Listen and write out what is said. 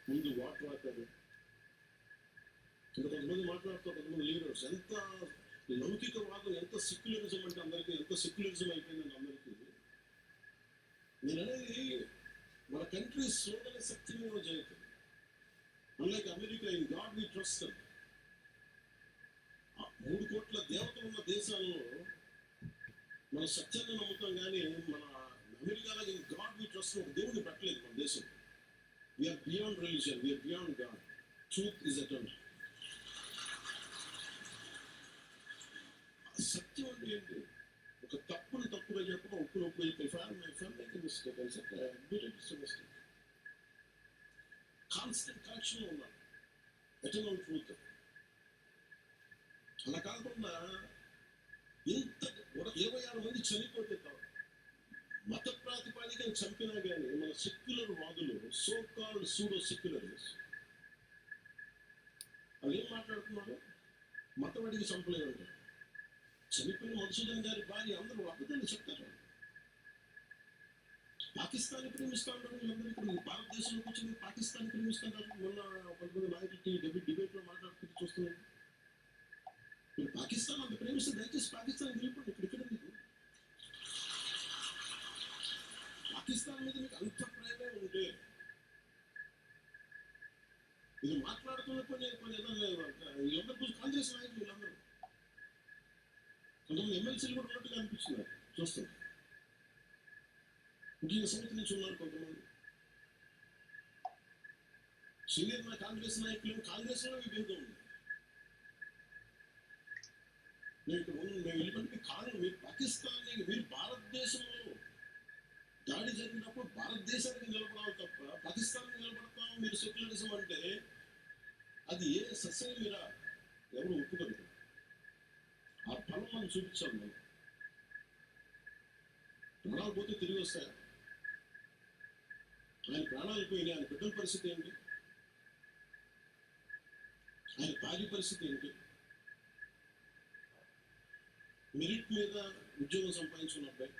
ముందు వాటర్ రాకారు. ఇంకా కొంతమంది మాట్లాడుతారు, కొంతమంది లీడర్స్ ఎంత లౌకికవాదం, ఎంత సెక్యులరిజం అంటే అందరికీ ఎంత సెక్యులరిజం అయిపోయిందండి అందరికీ. నేను అనేది మన కంట్రీ సోదర శక్తిలో జరుగుతుంది. Unlike America, in God we trust. 3 కోట్ల దేవతలు ఉన్న దేశాల్లో మన సత్యాన్ని నమ్ముతాం, కానీ మన అమెరికాలో ఇన్ గాడ్ వి ట్రస్ట్ ఒక దేవుడిని పెట్టలేదు మన దేశం. We are beyond religion, we are beyond God. Truth is eternal. సత్యం అంటే ఏంటి? ఒక తప్పును తప్పుగా చెప్పడం, ఒప్పును ఒప్పుగా చెప్పి మిస్టేక్ కాన్స్టెంట్ కరెక్షన్ లో ఉన్నాను. Eternal truth. అలా కాకుండా ఇంత 26 మంది చనిపోతే మత ప్రాతిపాదికను చంపినా కానీ మన సెక్యులర్ వాదులు, సో కాల్డ్ సూడో సెక్యులర్స్, వాళ్ళు ఏం మాట్లాడుతున్నారు? మతవాడికి చంపలేదంటారు. చనిపోయిన మధుసూదన్ గారి భార్య అందరూ అబద్ధాలు చెప్తారు. పాకిస్తాన్ ప్రేమిస్తా ఉంటారు వీళ్ళందరూ. ఇప్పుడు భారతదేశంలో కూర్చొని పాకిస్తాన్ ప్రేమిస్తున్నారు. మొన్న కొంతమంది నాయకులకి డిబేట్ లో మాట్లాడుతూ చూస్తున్నారు. మీరు పాకిస్తాన్ అంత ప్రేమిస్తే దయచేసి పాకిస్తాన్ వెళ్ళిపోండి. ఇక్కడ మీకు పాకిస్తాన్ మీద మీకు అంత ప్రేమే ఉంటే ఇది మాట్లాడుతున్న వీళ్ళందరూ కాంగ్రెస్ నాయకులు, వీళ్ళందరూ కొంతమంది ఎమ్మెల్సీలు కూడా ఉన్నట్టుగా అనిపిస్తున్నారు చూస్తారు. ముఖ్యంగా సమితి నుంచి ఉన్నారు కొంతమంది సీనియర్ కాంగ్రెస్ నాయకులు. కాంగ్రెస్ లో విభేదం ఉంది. మేము వెళ్ళిపోతే మీరు పాకిస్తాన్, మీరు భారతదేశంలో దాడి జరిగినప్పుడు భారతదేశానికి నిలబడాలి తప్ప పాకిస్తాన్ నిలబడతాం మీరు సెక్యులరిజం అంటే అది ఏ సస్యం మీరా ఎవరు ఒప్పుకోరు. ఆ ఫలం మనం చూపించాలి. మనం ప్రాణాలు పోతే తిరిగి వస్తాయా? ఆయన ప్రాణాలు పోయినాయి, ఆయన బిడ్డల పరిస్థితి ఏంటి? ఆయన భార్య పరిస్థితి ఏంటి? మెరిట్ మీద ఉద్యోగం సంపాదించుకున్న అబ్బాయి